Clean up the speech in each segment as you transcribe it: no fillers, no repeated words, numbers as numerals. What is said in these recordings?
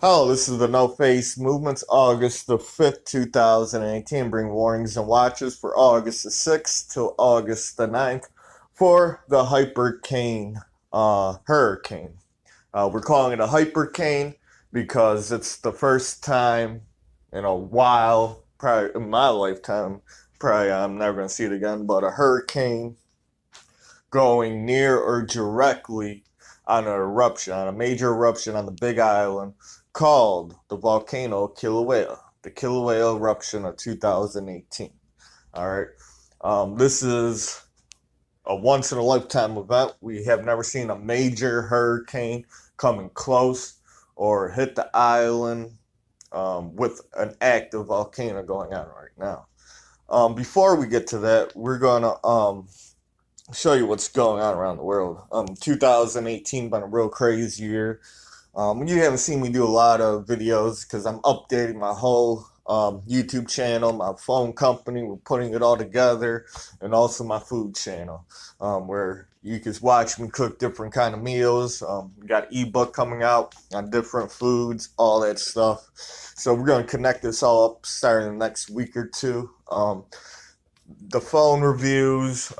Hello, this is the No Face Movements, August the 5th, 2018. Bring warnings and watches for August the 6th till August the 9th for the Hypercane hurricane. We're calling it a Hypercane because it's the first time in a while, probably in my lifetime, probably I'm never going to see it again, but a hurricane going near or directly on an eruption, on a major eruption on the Big Island called the volcano Kilauea, the Kilauea eruption of 2018. All right, this is a once in a lifetime event. We have never seen a major hurricane coming close or hit the island with an active volcano going on right now. Before we get to that, we're gonna show you what's going on around the world. 2018 been a real crazy year. You haven't seen me do a lot of videos because I'm updating my whole YouTube channel, my phone company. We're putting it all together, and also my food channel, where you can watch me cook different kind of meals. We got an ebook coming out on different foods, all that stuff. So we're going to connect this all up starting the next week or two. The phone reviews,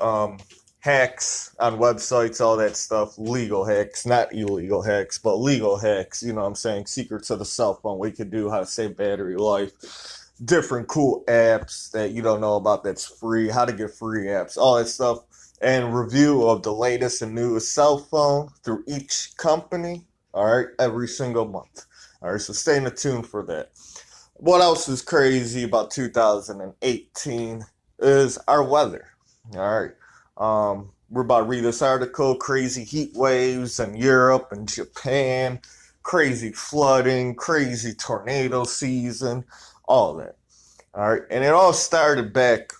hacks on websites, all that stuff, legal hacks, not illegal hacks, but legal hacks, you know what I'm saying, secrets of the cell phone, what you can do, how to save battery life, different cool apps that you don't know about that's free, how to get free apps, all that stuff, and review of the latest and newest cell phone through each company, all right, every single month. All right, so stay tuned for that. What else is crazy about 2018 is our weather, all right. We're about to read this article, crazy heat waves in Europe and Japan, crazy flooding, crazy tornado season, all that. All right, and it all started back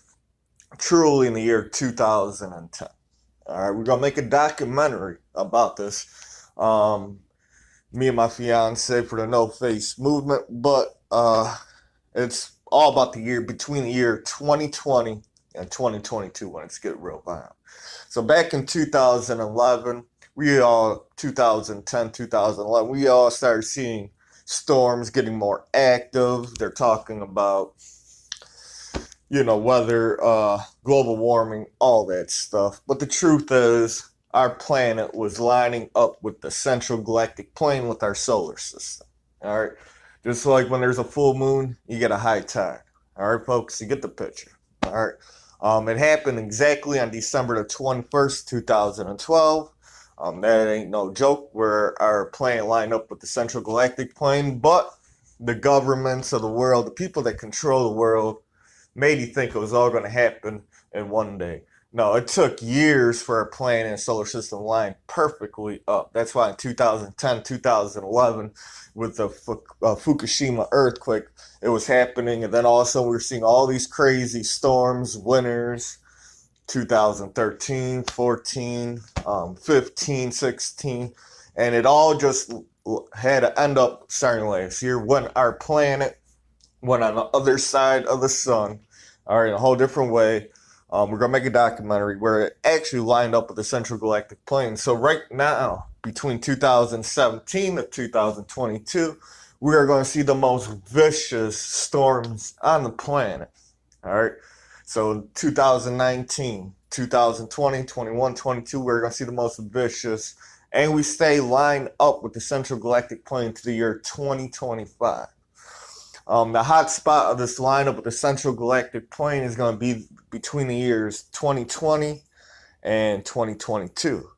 truly in the year 2010. All right, we're going to make a documentary about this. Me and my fiance for the No Face Movement, but it's all about the year between the year 2020 and 2022 when it's getting real violent. So back in 2011, 2010, 2011, we all started seeing storms getting more active. They're talking about, weather, global warming, all that stuff. But the truth is, our planet was lining up with the central galactic plane with our solar system. All right, just like when there's a full moon, you get a high tide. All right, folks, you get the picture. All right. It happened exactly on December the 21st, 2012. That ain't no joke, where our planet lined up with the central galactic plane, but the governments of the world, the people that control the world, made you think it was all going to happen in one day. No, it took years for our planet and solar system line perfectly up. That's why in 2010, 2011, with the Fukushima earthquake, it was happening. And then also we were seeing all these crazy storms, winters, 2013, 14, 15, 16. And it all just had to end up starting last year when our planet went on the other side of the sun, all right, in a whole different way. We're going to make a documentary where it actually lined up with the central galactic plane. So right now, between 2017 and 2022, we are going to see the most vicious storms on the planet. All right. So 2019, 2020, 21, 22, we're going to see the most vicious. And we stay lined up with the central galactic plane to the year 2025. The hot spot of this lineup with the central galactic plane is going to be between the years 2020 and 2022.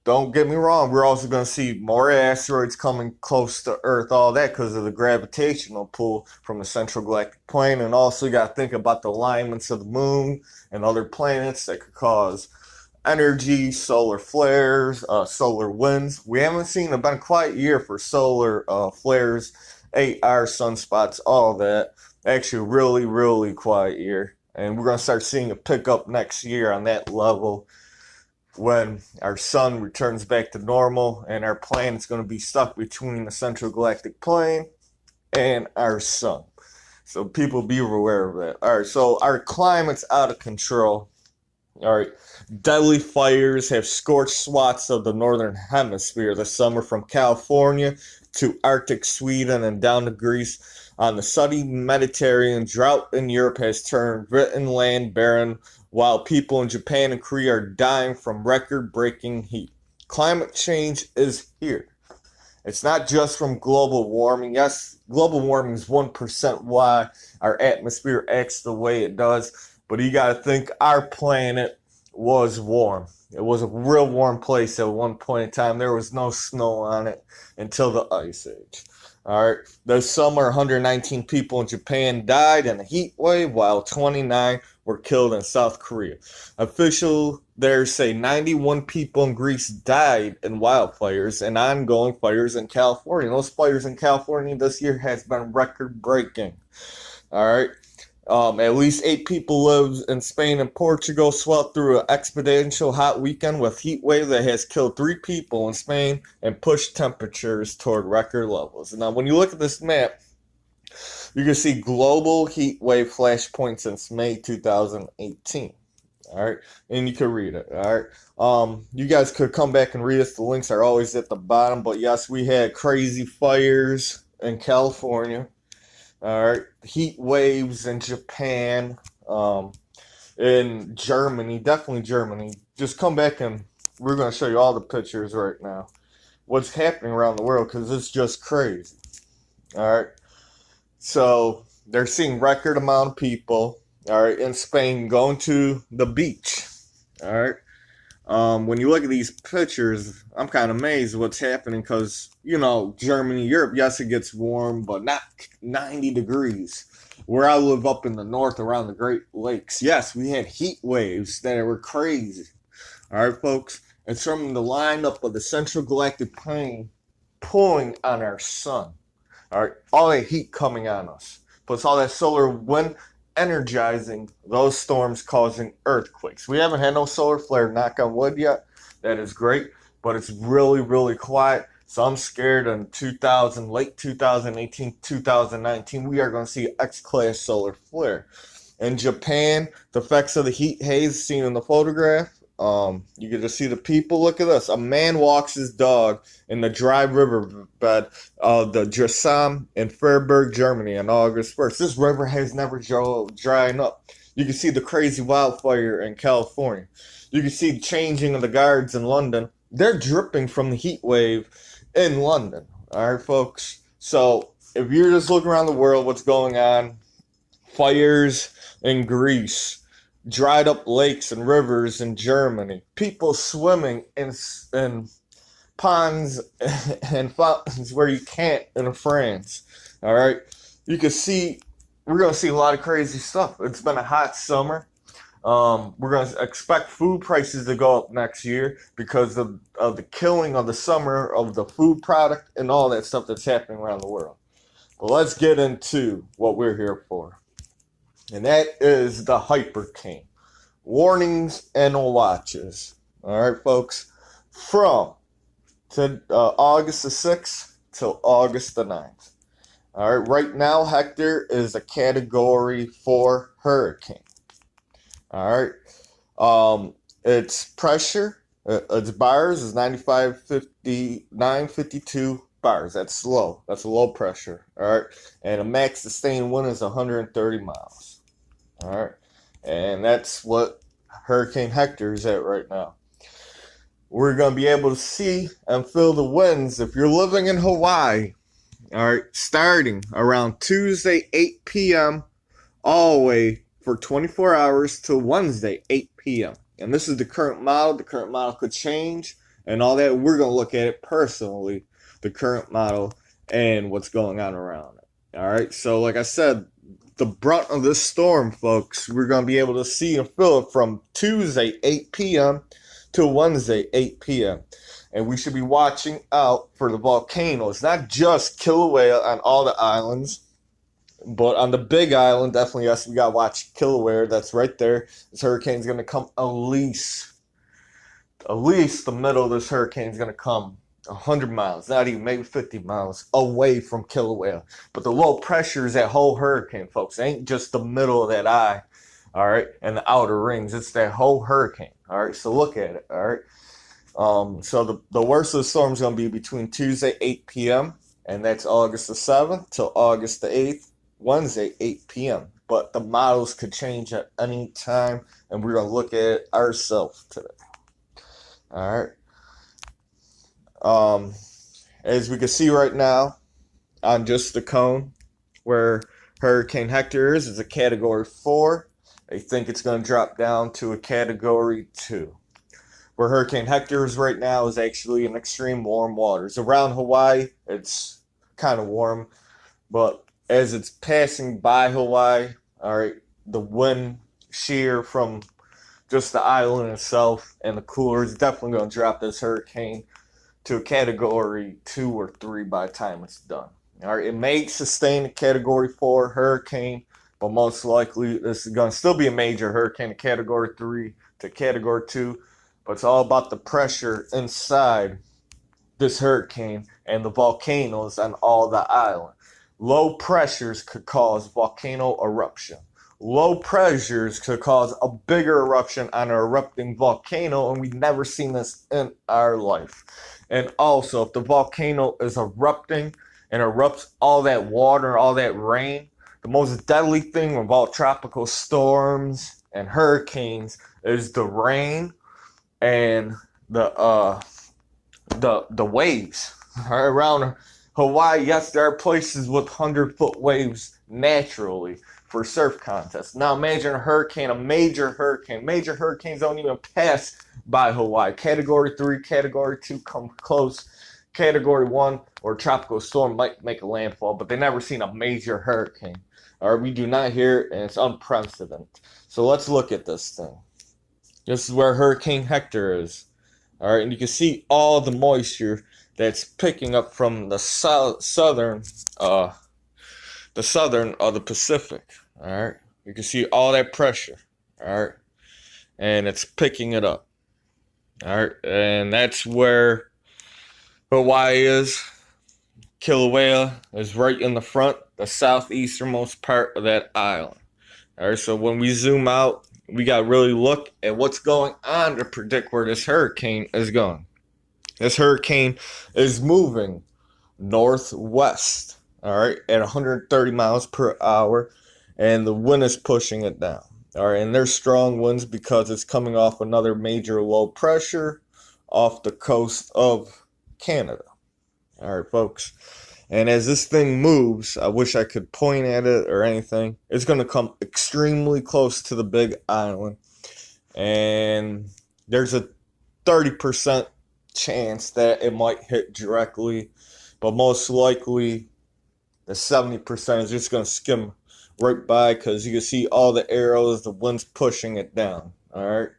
Don't get me wrong, we're also going to see more asteroids coming close to Earth, all that because of the gravitational pull from the central galactic plane. And also you got to think about the alignments of the moon and other planets that could cause energy, solar flares, solar winds. We haven't seen, it's been a quiet year for solar flares, 8-hour sunspots, all that. Actually, really, really quiet year. And we're going to start seeing a pickup next year on that level when our sun returns back to normal and our planet's going to be stuck between the central galactic plane and our sun. So people be aware of that. All right, so our climate's out of control. All right, deadly fires have scorched swaths of the northern hemisphere this summer, from California to Arctic Sweden and down to Greece. On the sunny Mediterranean, drought in Europe has turned written land barren, while people in Japan and Korea are dying from record-breaking heat. Climate change is here. It's not just from global warming. Yes, global warming is 1% why our atmosphere acts the way it does, but you got to think our planet was warm. It was a real warm place at one point in time. There was no snow on it until the Ice Age. All right. This summer, 119 people in Japan died in a heat wave, while 29 were killed in South Korea. Officials there say 91 people in Greece died in wildfires and ongoing fires in California. Those fires in California this year has been record-breaking. All right. At least 8 people live in Spain and Portugal, swept through an exponential hot weekend with heat wave that has killed 3 people in Spain and pushed temperatures toward record levels. Now, when you look at this map, you can see global heat wave flashpoints since May 2018. All right, and you can read it. All right, you guys could come back and read it. The links are always at the bottom. But yes, we had crazy fires in California. All right, heat waves in Japan, in Germany, definitely Germany. Just come back and we're going to show you all the pictures right now. What's happening around the world, because it's just crazy. All right, so they're seeing record amount of people, all right, in Spain going to the beach. All right. When you look at these pictures, I'm kind of amazed what's happening because, you know, Germany, Europe, yes, it gets warm, but not 90 degrees. Where I live up in the north around the Great Lakes, yes, we had heat waves that were crazy. All right, folks, it's from the lineup of the central galactic plane pulling on our sun. All right, all that heat coming on us, plus all that solar wind energizing those storms, causing earthquakes. We haven't had no solar flare, knock on wood, yet. That is great, but it's really, really quiet. So I'm scared in late 2018, 2019, we are going to see X-class solar flare. In Japan, the effects of the heat haze seen in the photograph, you can just see the people. Look at this. A man walks his dog in the dry riverbed of the Dresam in Freiburg, Germany on August 1st. This river has never dried up. You can see the crazy wildfire in California. You can see the changing of the guards in London. They're dripping from the heat wave in London. All right, folks. So if you're just looking around the world, what's going on? Fires in Greece. Dried up lakes and rivers in Germany. People swimming in ponds and fountains where you can't in France. All right. You can see, we're going to see a lot of crazy stuff. It's been a hot summer. We're going to expect food prices to go up next year because of the killing of the summer of the food product and all that stuff that's happening around the world. But let's get into what we're here for. And that is the Hypercane. Warnings and watches. All right, folks. From August the 6th till August the 9th. All right, right now, Hector is a Category 4 hurricane. All right. Its pressure, its bars is 952 bars. That's low. That's a low pressure. All right. And a max sustained wind is 130 miles. All right. And that's what Hurricane Hector is at right now. We're going to be able to see and feel the winds if you're living in Hawaii. All right. Starting around Tuesday, 8 p.m. all the way for 24 hours till Wednesday, 8 p.m. And this is the current model. The current model could change and all that. We're going to look at it personally, the current model and what's going on around it. All right. So like I said, the brunt of this storm, folks, we're going to be able to see and feel it from Tuesday, 8 p.m. to Wednesday, 8 p.m. And we should be watching out for the volcanoes, not just Kilauea on all the islands, but on the big island, definitely, yes, we got to watch Kilauea. That's right there. This hurricane's going to come at least the middle of this hurricane is going to come 100 miles, not even, maybe 50 miles away from Kilauea. But the low pressure is that whole hurricane, folks. It ain't just the middle of that eye, all right, and the outer rings. It's that whole hurricane, all right? So look at it, all right? So the worst of the storm is going to be between Tuesday, 8 p.m., and that's August the 7th till August the 8th, Wednesday, 8 p.m. But the models could change at any time, and we're going to look at it ourselves today. All right. As we can see right now on just the cone where Hurricane Hector is a Category 4. They think it's going to drop down to a Category 2. Where Hurricane Hector is right now is actually in extreme warm waters. Around Hawaii, it's kind of warm, but as it's passing by Hawaii, all right, the wind shear from just the island itself and the cooler is definitely going to drop this hurricane to a Category 2 or 3 by the time it's done. All right, it may sustain a Category 4 hurricane, but most likely this is going to still be a major hurricane, a Category 3 to Category 2. But it's all about the pressure inside this hurricane and the volcanoes on all the island. Low pressures could cause volcano eruption. Low pressures could cause a bigger eruption on an erupting volcano, and we've never seen this in our life. And also, if the volcano is erupting and erupts all that water, all that rain, the most deadly thing with all tropical storms and hurricanes is the rain and the waves. Around Hawaii, yes, there are places with 100-foot waves naturally for surf contests. Now imagine a hurricane, a major hurricane. Major hurricanes don't even pass by Hawaii. Category 3, Category 2 come close. Category 1 or tropical storm might make a landfall, but they've never seen a major hurricane. Or we do not hear it, and it's unprecedented. So let's look at this thing. This is where Hurricane Hector is. All right, and you can see all the moisture that's picking up from the southern of the Pacific. All right, you can see all that pressure. All right, and it's picking it up. All right, and that's where Hawaii is. Kilauea is right in the front, the southeasternmost part of that island. All right, so when we zoom out, we got to really look at what's going on to predict where this hurricane is going. This hurricane is moving northwest, all right, at 130 miles per hour, and the wind is pushing it down. All right, and there's strong winds because it's coming off another major low pressure off the coast of Canada. All right, folks. And as this thing moves, I wish I could point at it or anything. It's going to come extremely close to the big island. And there's a 30% chance that it might hit directly. But most likely, the 70% is just going to skim right by because you can see all the arrows, the wind's pushing it down. All right?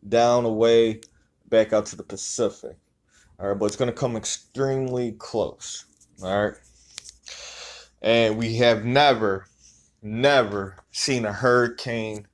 Down, away, back out to the Pacific. All right, but it's going to come extremely close. All right. And we have never seen a hurricane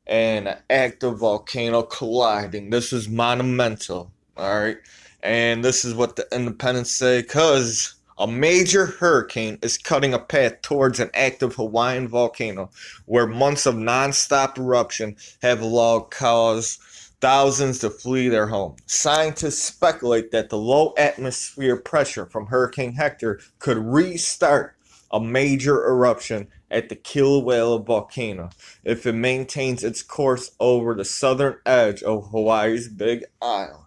and an active volcano colliding. This is monumental. All right. And this is what the independents say, because a major hurricane is cutting a path towards an active Hawaiian volcano where months of nonstop eruption have allowed caused thousands to flee their home. Scientists speculate that the low atmosphere pressure from Hurricane Hector could restart a major eruption at the Kilauea volcano if it maintains its course over the southern edge of Hawaii's Big Island.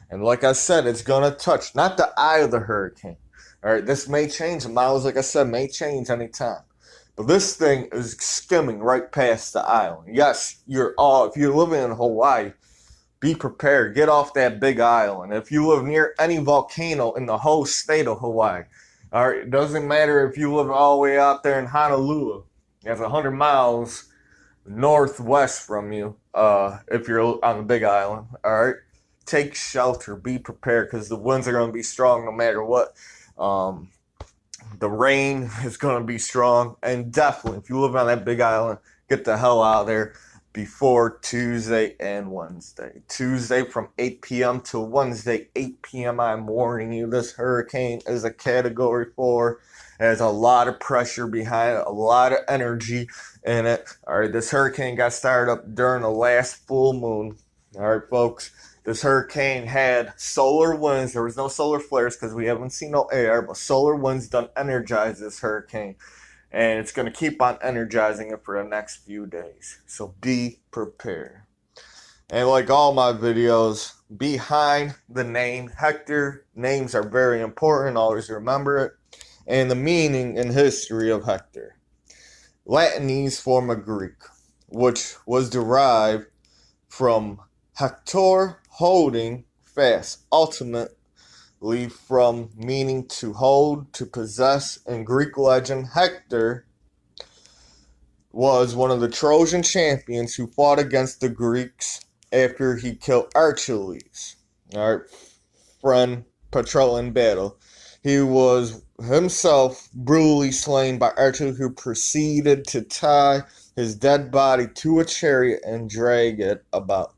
And like I said, it's going to touch not the eye of the hurricane. All right, this may change. The models, like I said, may change anytime. But this thing is skimming right past the island. Yes, if you're living in Hawaii, be prepared. Get off that big island. If you live near any volcano in the whole state of Hawaii, all right, it doesn't matter if you live all the way out there in Honolulu. That's 100 miles northwest from you. If you're on the big island, all right, take shelter. Be prepared because the winds are going to be strong no matter what. The rain is going to be strong, and definitely, if you live on that big island, get the hell out of there before Tuesday and Wednesday. Tuesday from 8 p.m. to Wednesday, 8 p.m. I'm warning you, this hurricane is a Category 4. It has a lot of pressure behind it, a lot of energy in it. All right, this hurricane got started up during the last full moon. All right, folks. This hurricane had solar winds. There was no solar flares because we haven't seen no air, but solar winds done energize this hurricane. And it's going to keep on energizing it for the next few days. So be prepared. And like all my videos, behind the name Hector, names are very important. Always remember it. And the meaning and history of Hector. Latinese form of Greek, which was derived from Hector, holding fast, ultimately from meaning to hold, to possess. In Greek legend, Hector was one of the Trojan champions who fought against the Greeks after he killed Achilles, friend Patrol in battle. He was himself brutally slain by Achilles, who proceeded to tie his dead body to a chariot and drag it about.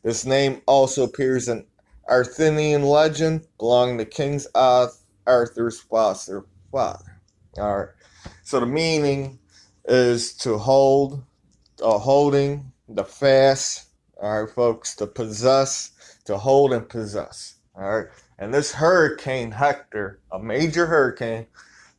This name also appears in Arthurian legend, belonging to King Arthur's foster father. Alright, so the meaning is to hold, holding, the fast. Alright, folks, to possess, to hold and possess. Alright, and this hurricane, Hector, a major hurricane,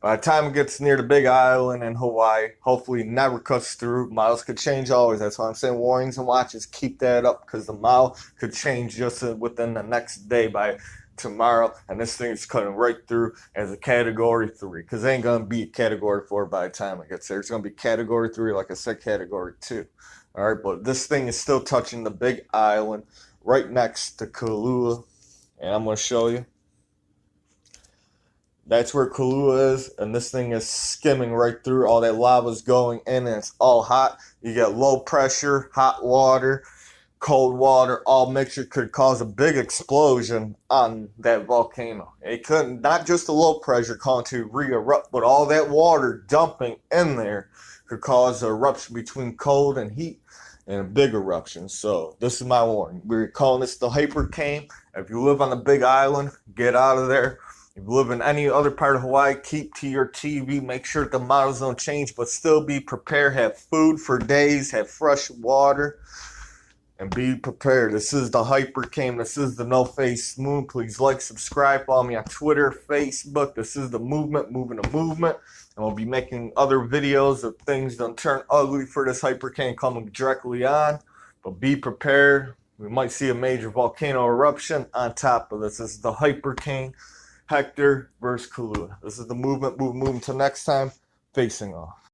by the time it gets near the big island in Hawaii, hopefully never cuts through. Miles could change always. That's why I'm saying warnings and watches, keep that up, because the mile could change just within the next day by tomorrow, and this thing is cutting right through as a category 3, because it ain't going to be a category 4 by the time it gets there. It's going to be category 3, like I said, category 2. All right, but this thing is still touching the big island right next to Kilauea, and I'm going to show you. That's where Kilauea is, and this thing is skimming right through. All that lava's going in, and it's all hot. You get low pressure, hot water, cold water, all mixture could cause a big explosion on that volcano. It couldn't, not just the low pressure calling to re-erupt, but all that water dumping in there could cause an eruption between cold and heat and a big eruption. So this is my warning. We're calling this the Hypercane. If you live on the big island, get out of there. If you live in any other part of Hawaii, keep to your TV. Make sure the models don't change, but still be prepared. Have food for days. Have fresh water. And be prepared. This is the Hypercane. This is the No Face Moon. Please like, subscribe, follow me on Twitter, Facebook. This is the movement, moving the movement. And we'll be making other videos of things that turn ugly for this Hypercane coming directly on. But be prepared. We might see a major volcano eruption on top of this. This is the Hypercane, Hector versus Kilauea. This is the movement, moving. Till next time, facing off.